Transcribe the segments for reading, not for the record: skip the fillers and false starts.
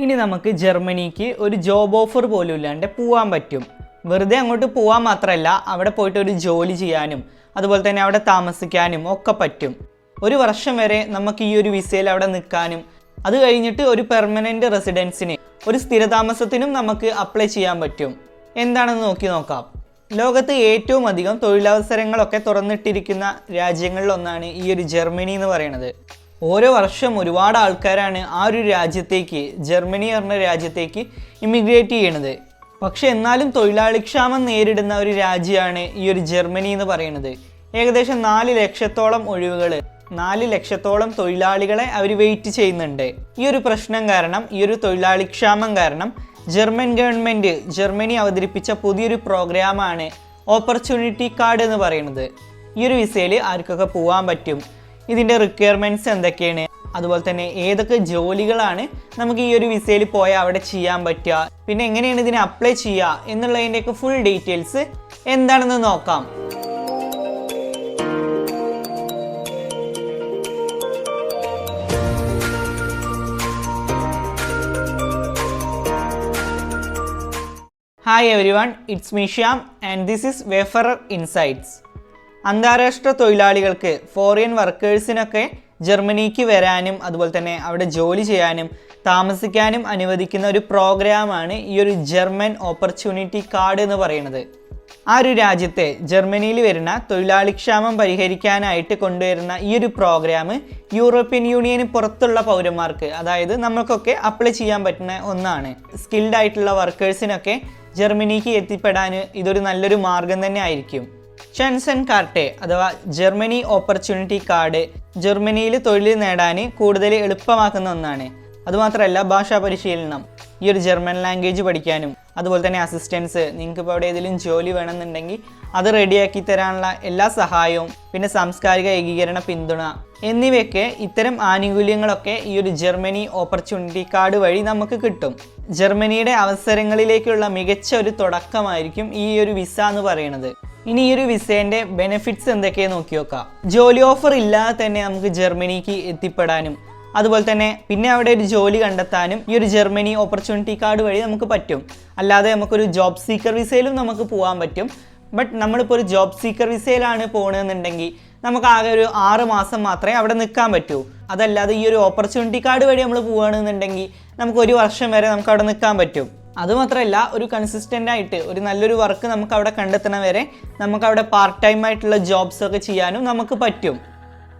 ഇനി നമുക്ക് ജർമ്മനിക്ക് ഒരു ജോബ് ഓഫർ പോലും ഇല്ലാണ്ട് പോകാൻ പറ്റും. വെറുതെ അങ്ങോട്ട് പോകാൻ മാത്രമല്ല, അവിടെ പോയിട്ട് ഒരു ജോലി ചെയ്യാനും അതുപോലെ തന്നെ അവിടെ താമസിക്കാനും ഒക്കെ പറ്റും. ഒരു വർഷം വരെ നമുക്ക് ഈ ഒരു വിസയിൽ അവിടെ നിൽക്കാനും അത് കഴിഞ്ഞിട്ട് ഒരു പെർമനൻറ്റ് റെസിഡൻസിന്, ഒരു സ്ഥിരതാമസത്തിനും നമുക്ക് അപ്ലൈ ചെയ്യാൻ പറ്റും. എന്താണെന്ന് നോക്കാം. ലോകത്ത് ഏറ്റവും അധികം തൊഴിലവസരങ്ങളൊക്കെ തുറന്നിട്ടിരിക്കുന്ന രാജ്യങ്ങളിലൊന്നാണ് ഈ ഒരു ജർമ്മനി എന്ന് പറയുന്നത്. ഓരോ വർഷം ഒരുപാട് ആൾക്കാരാണ് ആ ഒരു രാജ്യത്തേക്ക്, ജർമ്മനി പറഞ്ഞ രാജ്യത്തേക്ക് ഇമിഗ്രേറ്റ് ചെയ്യണത്. പക്ഷെ എന്നാലും തൊഴിലാളിക്ഷാമം നേരിടുന്ന ഒരു രാജ്യമാണ് ഈ ഒരു ജർമ്മനി എന്ന് പറയുന്നത്. ഏകദേശം 4 ലക്ഷത്തോളം ഒഴിവുകൾ, 4 ലക്ഷത്തോളം തൊഴിലാളികളെ അവർ വെയിറ്റ് ചെയ്യുന്നുണ്ട്. ഈ ഒരു പ്രശ്നം കാരണം, ഈ ഒരു തൊഴിലാളിക്ഷാമം കാരണം ജർമ്മൻ ഗവൺമെൻറ് ജർമ്മനി അവതരിപ്പിച്ച പുതിയൊരു പ്രോഗ്രാമാണ് ഓപ്പർച്യൂണിറ്റി കാർഡ് എന്ന് പറയുന്നത്. ഈ ഒരു വിസയിൽ ആർക്കൊക്കെ പോകാൻ പറ്റും, ഇതിൻ്റെ റിക്വയർമെൻറ്റ്സ് എന്തൊക്കെയാണ്, അതുപോലെ തന്നെ ഏതൊക്കെ ജോലികളാണ് നമുക്ക് ഈ ഒരു വിസയിൽ പോയാൽ അവിടെ ചെയ്യാൻ പറ്റുക, പിന്നെ എങ്ങനെയാണ് ഇതിനെ അപ്ലൈ ചെയ്യുക എന്നുള്ളതിൻ്റെയൊക്കെ ഫുൾ ഡീറ്റെയിൽസ് എന്താണെന്ന് നോക്കാം. Hi everyone, it's me Shyam and this is wayfarer insights. അന്താരാഷ്ട്ര തൊഴിലാളികൾക്ക്, ഫോറിൻ വർക്കേഴ്സിനൊക്കെ ജർമ്മനിക്ക് വരാനും അതുപോലെ തന്നെ അവിടെ ജോലി ചെയ്യാനും താമസിക്കാനും അനുവദിക്കുന്ന ഒരു പ്രോഗ്രാമാണ് ഈ ഒരു ജർമ്മൻ ഓപ്പർച്യൂണിറ്റി കാർഡ് എന്ന് പറയുന്നത്. ആ ഒരു രാജ്യത്തെ, ജർമ്മനിയിൽ വരുന്ന തൊഴിലാളിക്ഷാമം പരിഹരിക്കാനായിട്ട് കൊണ്ടുവരുന്ന ഈ ഒരു പ്രോഗ്രാം യൂറോപ്യൻ യൂണിയന് പുറത്തുള്ള പൗരന്മാർക്ക്, അതായത് നമ്മൾക്കൊക്കെ അപ്ലൈ ചെയ്യാൻ പറ്റുന്ന ഒന്നാണ്. സ്കിൽഡ് ആയിട്ടുള്ള വർക്കേഴ്സിനൊക്കെ ജർമ്മനിക്ക് എത്തിപ്പെടാൻ ഇതൊരു നല്ലൊരു മാർഗം തന്നെ ആയിരിക്കും. ഷെൻസൺ കാർട്ടെ അഥവാ ജർമ്മനി ഓപ്പർച്യൂണിറ്റി കാർഡ് ജർമ്മനിയിൽ തൊഴിൽ നേടാൻ കൂടുതൽ എളുപ്പമാക്കുന്ന ഒന്നാണ്. അതുമാത്രമല്ല, ഭാഷാ പരിശീലനം, ഈ ഒരു ജർമ്മൻ ലാംഗ്വേജ് പഠിക്കാനും അതുപോലെ തന്നെ അസിസ്റ്റൻസ്, നിങ്ങൾക്കിപ്പോൾ അവിടെ ഏതെങ്കിലും ജോലി വേണമെന്നുണ്ടെങ്കിൽ അത് റെഡിയാക്കി തരാനുള്ള എല്ലാ സഹായവും, പിന്നെ സാംസ്കാരിക ഏകീകരണ പിന്തുണ എന്നിവയൊക്കെ, ഇത്തരം ആനുകൂല്യങ്ങളൊക്കെ ഈ ഒരു ജർമ്മനി ഓപ്പർച്യൂണിറ്റി കാർഡ് വഴി നമുക്ക് കിട്ടും. ജർമ്മനിയുടെ അവസരങ്ങളിലേക്കുള്ള മികച്ച ഒരു തുടക്കമായിരിക്കും ഈ ഒരു വിസ എന്ന് പറയുന്നത്. ഇനി ഈ ഒരു വിസേൻ്റെ ബെനിഫിറ്റ്സ് എന്തൊക്കെയാണ് നോക്കി നോക്കാം. ജോലി ഓഫർ ഇല്ലാതെ തന്നെ നമുക്ക് ജർമ്മനിക്ക് എത്തിപ്പെടാനും അതുപോലെ തന്നെ പിന്നെ അവിടെ ഒരു ജോലി കണ്ടെത്താനും ഈ ഒരു ജർമ്മനി ഓപ്പർച്യൂണിറ്റി കാർഡ് വഴി നമുക്ക് പറ്റും. അല്ലാതെ നമുക്കൊരു ജോബ് സീക്കർ വിസയിലും നമുക്ക് പോകാൻ പറ്റും. ബട്ട് നമ്മളിപ്പോൾ ഒരു ജോബ് സീക്കർ വിസയിലാണ് പോകണമെന്നുണ്ടെങ്കിൽ നമുക്ക് ആകെ ഒരു 6 മാസം മാത്രമേ അവിടെ നിൽക്കാൻ പറ്റൂ. അതല്ലാതെ ഈ ഒരു ഓപ്പർച്യൂണിറ്റി കാർഡ് വഴി നമ്മൾ പോവുകയാണെന്നുണ്ടെങ്കിൽ നമുക്ക് 1 വർഷം വരെ നമുക്ക് അവിടെ നിൽക്കാൻ പറ്റും. അതുമാത്രമല്ല, ഒരു കൺസിസ്റ്റൻ്റ് ആയിട്ട് ഒരു നല്ലൊരു വർക്ക് നമുക്ക് അവിടെ കണ്ടെത്തണ വരെ നമുക്ക് അവിടെ പാർട്ട് ടൈം ആയിട്ടുള്ള ജോബ്സ് ഒക്കെ ചെയ്യാനും നമുക്ക് പറ്റും.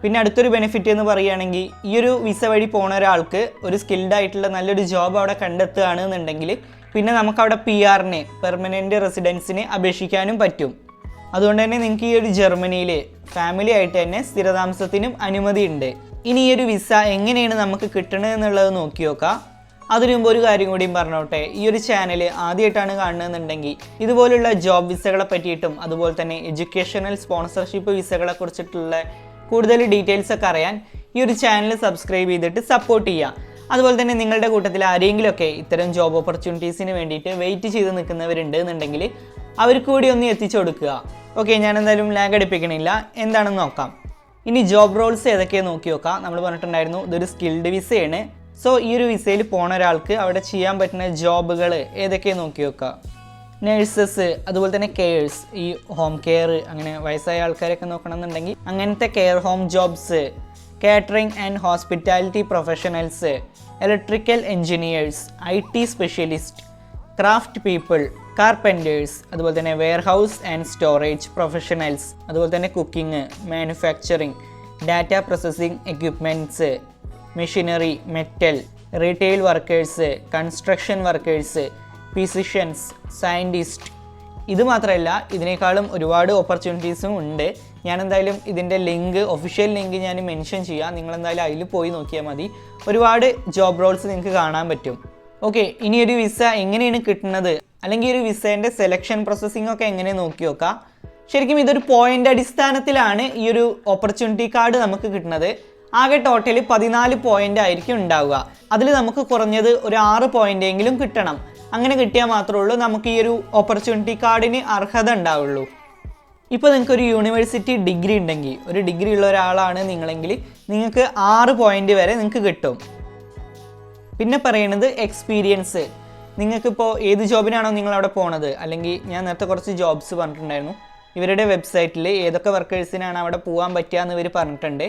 പിന്നെ അടുത്തൊരു ബെനിഫിറ്റ് എന്ന് പറയുകയാണെങ്കിൽ, ഈ ഒരു വിസ വഴി പോണ ഒരാൾക്ക് ഒരു സ്കിൽഡ് ആയിട്ടുള്ള നല്ലൊരു ജോബ് അവിടെ കണ്ടെത്തുകയാണെന്നുണ്ടെങ്കിൽ പിന്നെ നമുക്കവിടെ PR-ന്, പെർമനൻറ്റ് റെസിഡൻസിന് അപേക്ഷിക്കാനും പറ്റും. അതുകൊണ്ട് തന്നെ നിങ്ങൾക്ക് ഈ ഒരു ജർമ്മനിയിൽ ഫാമിലി ആയിട്ട് തന്നെ സ്ഥിരതാമസത്തിനും അനുമതിയുണ്ട്. ഇനി ഈ ഒരു വിസ എങ്ങനെയാണ് നമുക്ക് കിട്ടണത് എന്നുള്ളത് നോക്കി നോക്കാം. അതിനു മുമ്പ് ഒരു കാര്യം കൂടിയും പറഞ്ഞോട്ടെ, ഈ ഒരു ചാനൽ ആദ്യമായിട്ടാണ് കാണുന്നതെന്നുണ്ടെങ്കിൽ ഇതുപോലുള്ള ജോബ് വിസകളെ പറ്റിയിട്ടും അതുപോലെ തന്നെ എഡ്യൂക്കേഷണൽ സ്പോൺസർഷിപ്പ് വിസകളെ കുറിച്ചിട്ടുള്ള കൂടുതൽ ഡീറ്റെയിൽസ് ഒക്കെ അറിയാൻ ഈ ഒരു ചാനൽ സബ്സ്ക്രൈബ് ചെയ്തിട്ട് സപ്പോർട്ട് ചെയ്യുക. അതുപോലെ തന്നെ നിങ്ങളുടെ കൂട്ടത്തിൽ ആരെങ്കിലുമൊക്കെ ഇത്തരം ജോബ് ഓപ്പർച്യൂണിറ്റീസിന് വേണ്ടിയിട്ട് വെയിറ്റ് ചെയ്ത് നിൽക്കുന്നവരുണ്ട് എന്നുണ്ടെങ്കിൽ അവർക്ക് കൂടി ഒന്ന് എത്തിച്ചു കൊടുക്കുക. ഓക്കെ, ഞാൻ എന്തായാലും ലാഗ് അടിപ്പിക്കണില്ല, എന്താണെന്ന് നോക്കാം. ഇനി ജോബ് റോൾസ് ഏതൊക്കെയാണ് നോക്കി നോക്കാം. നമ്മൾ പറഞ്ഞിട്ടുണ്ടായിരുന്നു ഇതൊരു സ്കിൽഡ് വിസയാണ്. സോ ഈ ഒരു വിസയിൽ പോണ ഒരാൾക്ക് അവിടെ ചെയ്യാൻ പറ്റുന്ന ജോബുകൾ ഏതൊക്കെയാണ് നോക്കി നോക്കുക. നേഴ്സസ്, അതുപോലെ തന്നെ കെയർസ്, ഈ ഹോം കെയർ, അങ്ങനെ വയസ്സായ ആൾക്കാരൊക്കെ നോക്കണമെന്നുണ്ടെങ്കിൽ അങ്ങനത്തെ care home jobs, catering and hospitality professionals, electrical engineers, IT specialist, craft people, carpenter's, അതുപോലെ തന്നെ വെയർഹൗസ് ആൻഡ് സ്റ്റോറേജ് പ്രൊഫഷണൽസ്, അതുപോലെ തന്നെ cooking, manufacturing, data processing equipments, machinery, metal, retail workers, construction workers, physicians, scientist. ഇത് മാത്രമല്ല, ഇതിനേക്കാളും ഒരുപാട് ഓപ്പർച്യൂണിറ്റീസും ഉണ്ട്. ഞാൻ എന്തായാലും ഇതിൻ്റെ ഒഫീഷ്യൽ ലിങ്ക് ഞാൻ മെൻഷൻ ചെയ്യാം. നിങ്ങളെന്തായാലും അതിൽ പോയി നോക്കിയാൽ മതി. ഒരുപാട് ജോബ് റോൾസ് നിങ്ങൾക്ക് കാണാൻ പറ്റും. ഓക്കെ, ഇനി ഒരു വിസ എങ്ങനെയാണ് കിട്ടുന്നത്, അല്ലെങ്കിൽ ഒരു വിസേൻ്റെ സെലക്ഷൻ പ്രോസസ്സിംഗ് ഒക്കെ എങ്ങനെ നോക്കി നോക്കാം. ശരിക്കും ഇതൊരു പോയിൻ്റ് അടിസ്ഥാനത്തിലാണ് ഈ ഒരു ഓപ്പർച്യൂണിറ്റി കാർഡ് നമുക്ക് കിട്ടുന്നത്. ആകെ ടോട്ടൽ 14 പോയിൻ്റ് ആയിരിക്കും ഉണ്ടാവുക. അതിൽ നമുക്ക് കുറഞ്ഞത് ഒരു 6 പോയിൻ്റെങ്കിലും കിട്ടണം. അങ്ങനെ കിട്ടിയാൽ മാത്രമേ ഉള്ളൂ നമുക്ക് ഈ ഒരു ഓപ്പർച്യൂണിറ്റി കാർഡിന് അർഹത ഉണ്ടാവുള്ളൂ. ഇപ്പോൾ നിങ്ങൾക്കൊരു യൂണിവേഴ്സിറ്റി ഡിഗ്രി ഉണ്ടെങ്കിൽ, ഒരു ഡിഗ്രി ഉള്ള ഒരാളാണ് നിങ്ങളെങ്കിൽ നിങ്ങൾക്ക് 6 പോയിൻ്റ് വരെ നിങ്ങൾക്ക് കിട്ടും. പിന്നെ പറയുന്നത് എക്സ്പീരിയൻസ്. നിങ്ങൾക്കിപ്പോൾ ഏത് ജോബിനാണോ നിങ്ങളവിടെ പോണത്, അല്ലെങ്കിൽ ഞാൻ നേരത്തെ കുറച്ച് ജോബ്സ് പറഞ്ഞിട്ടുണ്ടായിരുന്നു, ഇവരുടെ വെബ്സൈറ്റിൽ ഏതൊക്കെ വർക്കേഴ്സിനാണ് അവിടെ പോകാൻ പറ്റുക എന്ന് ഇവർ പറഞ്ഞിട്ടുണ്ട്.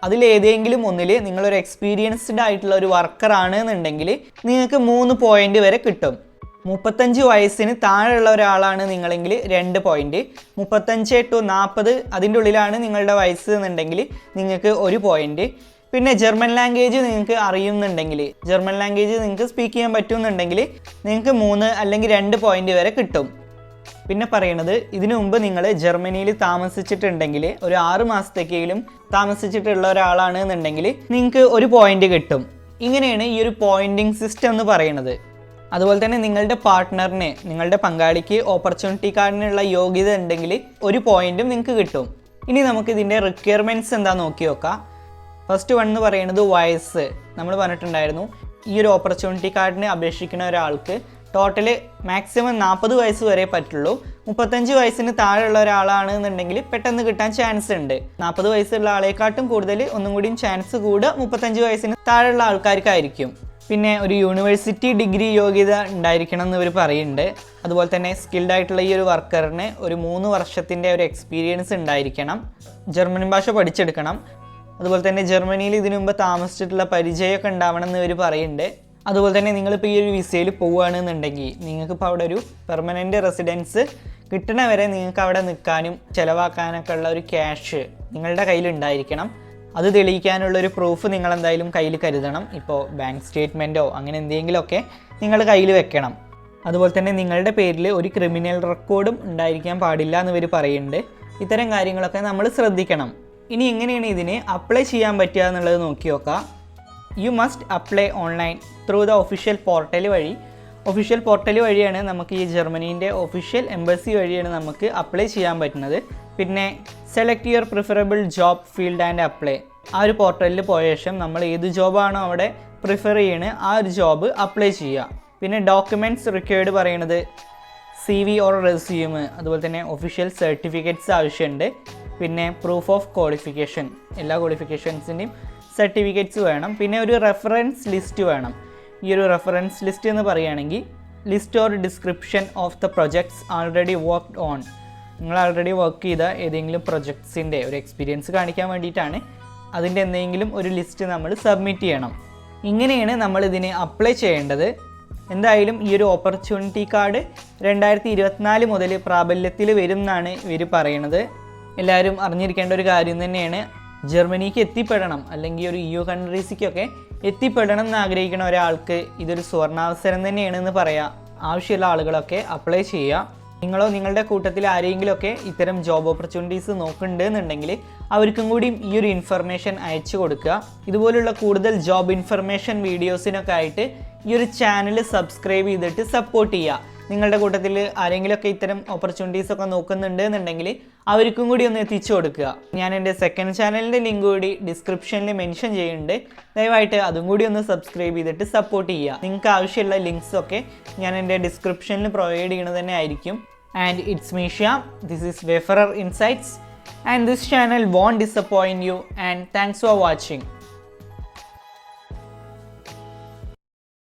അതിലേതെങ്കിലും ഒന്നിൽ നിങ്ങളൊരു എക്സ്പീരിയൻസ്ഡ് ആയിട്ടുള്ള ഒരു വർക്കറാണ് എന്നുണ്ടെങ്കിൽ നിങ്ങൾക്ക് 3 പോയിൻ്റ് വരെ കിട്ടും. 35 വയസ്സിന് താഴെയുള്ള ഒരാളാണ് നിങ്ങളെങ്കിൽ 2 പോയിൻ്റ്, 35 to 40 അതിൻ്റെ ഉള്ളിലാണ് നിങ്ങളുടെ വയസ്സ് എന്നുണ്ടെങ്കിൽ നിങ്ങൾക്ക് 1 പോയിൻ്റ്. പിന്നെ ജർമ്മൻ ലാംഗ്വേജ് നിങ്ങൾക്ക് അറിയുന്നുണ്ടെങ്കിൽ, ജർമ്മൻ ലാംഗ്വേജ് നിങ്ങൾക്ക് സ്പീക്ക് ചെയ്യാൻ പറ്റുമെന്നുണ്ടെങ്കിൽ നിങ്ങൾക്ക് 3 അല്ലെങ്കിൽ 2 പോയിൻ്റ് വരെ കിട്ടും. പിന്നെ പറയണത്, ഇതിനു മുമ്പ് നിങ്ങൾ ജർമ്മനിയിൽ താമസിച്ചിട്ടുണ്ടെങ്കിൽ, ഒരു 6 മാസത്തേക്കെങ്കിലും താമസിച്ചിട്ടുള്ള ഒരാളാണ് എന്നുണ്ടെങ്കിൽ നിങ്ങൾക്ക് 1 പോയിൻ്റ് കിട്ടും. ഇങ്ങനെയാണ് ഈ ഒരു പോയിൻറ്റിങ് സിസ്റ്റം എന്ന് പറയുന്നത്. അതുപോലെ തന്നെ നിങ്ങളുടെ പാർട്ട്ണറിന്, നിങ്ങളുടെ പങ്കാളിക്ക് ഓപ്പർച്യൂണിറ്റി കാർഡിനുള്ള യോഗ്യത ഉണ്ടെങ്കിൽ 1 പോയിൻറ്റും നിങ്ങൾക്ക് കിട്ടും. ഇനി നമുക്ക് ഇതിൻ്റെ റിക്വയർമെൻറ്റ്സ് എന്താ നോക്കി നോക്കാം. ഫസ്റ്റ് വൺ എന്ന് പറയുന്നത് വയസ്സ്. നമ്മൾ പറഞ്ഞിട്ടുണ്ടായിരുന്നു ഈ ഒരു ഓപ്പർച്യൂണിറ്റി കാർഡിന് അപേക്ഷിക്കുന്ന ഒരാൾക്ക് ടോട്ടല് മാക്സിമം 40 വയസ്സ് വരെ പറ്റുള്ളൂ. 35 വയസ്സിന് താഴെയുള്ള ഒരാളാണ് എന്നുണ്ടെങ്കിൽ പെട്ടെന്ന് കിട്ടാൻ ചാൻസ് ഉണ്ട്. 40 വയസ്സുള്ള ആളെക്കാട്ടും കൂടുതൽ ഒന്നും കൂടിയും ചാൻസ് കൂടുക 35 വയസ്സിന് താഴെയുള്ള ആൾക്കാർക്കായിരിക്കും. പിന്നെ ഒരു യൂണിവേഴ്സിറ്റി ഡിഗ്രി യോഗ്യത ഉണ്ടായിരിക്കണം എന്ന് ഇവർ പറയുന്നുണ്ട്. അതുപോലെ തന്നെ സ്കിൽഡ് ആയിട്ടുള്ള ഈ ഒരു വർക്കറിന് ഒരു 3 വർഷത്തിൻ്റെ ഒരു എക്സ്പീരിയൻസ് ഉണ്ടായിരിക്കണം. ജർമ്മൻ ഭാഷ പഠിച്ചെടുക്കണം. അതുപോലെ തന്നെ ജർമ്മനിയിൽ ഇതിനു മുമ്പ് താമസിച്ചിട്ടുള്ള പരിചയമൊക്കെ ഉണ്ടാവണം എന്ന് ഇവർ പറയുന്നുണ്ട്. അതുപോലെ തന്നെ നിങ്ങളിപ്പോൾ ഈ ഒരു വിസയിൽ പോവുകയാണെന്നുണ്ടെങ്കിൽ നിങ്ങൾക്കിപ്പോൾ അവിടെ ഒരു പെർമനൻറ്റ് റെസിഡൻസ് കിട്ടണ വരെ നിങ്ങൾക്ക് അവിടെ നിൽക്കാനും ചിലവാക്കാനൊക്കെ ഉള്ള ഒരു ക്യാഷ് നിങ്ങളുടെ കയ്യിലുണ്ടായിരിക്കണം. അത് തെളിയിക്കാനുള്ളൊരു പ്രൂഫ് നിങ്ങൾ എന്തായാലും കയ്യിൽ കരുതണം. ഇപ്പോൾ ബാങ്ക് സ്റ്റേറ്റ്മെൻറ്റോ അങ്ങനെ എന്തെങ്കിലുമൊക്കെ നിങ്ങൾ കയ്യിൽ വെക്കണം. അതുപോലെ തന്നെ നിങ്ങളുടെ പേരിൽ ഒരു ക്രിമിനൽ റെക്കോർഡും ഉണ്ടായിരിക്കാൻ പാടില്ല എന്ന് ഇവർ പറയുന്നുണ്ട്. ഇത്തരം കാര്യങ്ങളൊക്കെ നമ്മൾ ശ്രദ്ധിക്കണം. ഇനി എങ്ങനെയാണ് ഇതിന് അപ്ലൈ ചെയ്യാൻ പറ്റുക എന്നുള്ളത് നോക്കി നോക്കാം. You must apply online through the official portal വഴി. ഒഫീഷ്യൽ പോർട്ടൽ വഴിയാണ് നമുക്ക് ഈ ജർമ്മനീൻ്റെ ഒഫീഷ്യൽ എംബസി വഴിയാണ് നമുക്ക് അപ്ലൈ ചെയ്യാൻ പറ്റുന്നത്. പിന്നെ select your preferable job field and apply. ആ ഒരു പോർട്ടലിൽ പോയ ശേഷം നമ്മൾ ഏത് ജോബാണോ അവിടെ പ്രിഫർ ചെയ്യണത് ആ ഒരു ജോബ് അപ്ലൈ ചെയ്യുക. പിന്നെ ഡോക്യുമെൻറ്റ്സ് റിക്വയർഡ് പറയണത് CV ഓർ റെസ്യൂം, അതുപോലെ തന്നെ ഒഫീഷ്യൽ സർട്ടിഫിക്കറ്റ്സ് ആവശ്യമുണ്ട്. പിന്നെ പ്രൂഫ് ഓഫ് ക്വാളിഫിക്കേഷൻ, എല്ലാ ക്വാളിഫിക്കേഷൻസിൻ്റെയും സർട്ടിഫിക്കറ്റ്സ് വേണം. പിന്നെ ഒരു റെഫറൻസ് ലിസ്റ്റ് വേണം. ഈ ഒരു റെഫറൻസ് ലിസ്റ്റ് എന്ന് പറയുകയാണെങ്കിൽ list or description of the projects already worked on. നിങ്ങൾ ആൾറെഡി വർക്ക് ചെയ്ത ഏതെങ്കിലും പ്രൊജക്ട്സിൻ്റെ ഒരു എക്സ്പീരിയൻസ് കാണിക്കാൻ വേണ്ടിയിട്ടാണ്. അതിൻ്റെ എന്തെങ്കിലും ഒരു ലിസ്റ്റ് നമ്മൾ സബ്മിറ്റ് ചെയ്യണം. ഇങ്ങനെയാണ് നമ്മളിതിന് അപ്ലൈ ചെയ്യേണ്ടത്. എന്തായാലും ഈ ഒരു ഓപ്പർച്യൂണിറ്റി കാർഡ് 2024 മുതൽ പ്രാബല്യത്തിൽ വരും എന്നാണ് ഇവർ പറയുന്നത്. എല്ലാവരും അറിഞ്ഞിരിക്കേണ്ട ഒരു കാര്യം തന്നെയാണ്. ജർമ്മനിക്ക് എത്തിപ്പെടണം, അല്ലെങ്കിൽ ഒരു EU കൺട്രീസിക്കൊക്കെ എത്തിപ്പെടണം എന്ന് ആഗ്രഹിക്കുന്ന ഒരാൾക്ക് ഇതൊരു സുവർണാവസരം തന്നെയാണെന്ന് പറയാം. ആവശ്യമുള്ള ആളുകളൊക്കെ അപ്ലൈ ചെയ്യുക. നിങ്ങളോ നിങ്ങളുടെ കൂട്ടത്തിൽ ആരെങ്കിലുമൊക്കെ ഇത്തരം ജോബ് ഓപ്പർച്യൂണിറ്റീസ് നോക്കുന്നുണ്ട് എന്നുണ്ടെങ്കിൽ അവർക്കും കൂടി ഈ ഒരു ഇൻഫർമേഷൻ അയച്ചു കൊടുക്കുക. ഇതുപോലുള്ള കൂടുതൽ ജോബ് ഇൻഫർമേഷൻ വീഡിയോസിനൊക്കെ ആയിട്ട് ഈ ഒരു ചാനൽ സബ്സ്ക്രൈബ് ചെയ്തിട്ട് സപ്പോർട്ട് ചെയ്യുക. നിങ്ങളുടെ കൂട്ടത്തിൽ ആരെങ്കിലുമൊക്കെ ഇത്തരം ഓപ്പർച്യൂണിറ്റീസ് ഒക്കെ നോക്കുന്നുണ്ട് എന്നുണ്ടെങ്കിൽ അവർക്കും കൂടി ഒന്ന് എത്തിച്ചു കൊടുക്കുക. ഞാൻ എൻ്റെ സെക്കൻഡ് ചാനലിൻ്റെ ലിങ്ക് കൂടി ഡിസ്ക്രിപ്ഷനിൽ മെൻഷൻ ചെയ്യുന്നുണ്ട്. ദയവായിട്ട് അതും കൂടി ഒന്ന് സബ്സ്ക്രൈബ് ചെയ്തിട്ട് സപ്പോർട്ട് ചെയ്യുക. നിങ്ങൾക്ക് ആവശ്യമുള്ള ലിങ്ക്സൊക്കെ ഞാൻ എൻ്റെ ഡിസ്ക്രിപ്ഷനിൽ പ്രൊവൈഡ് ചെയ്യണത് തന്നെ ആയിരിക്കും. And it's me Shyam. This is wayfarer insights and this channel won't disappoint you, and thanks for watching.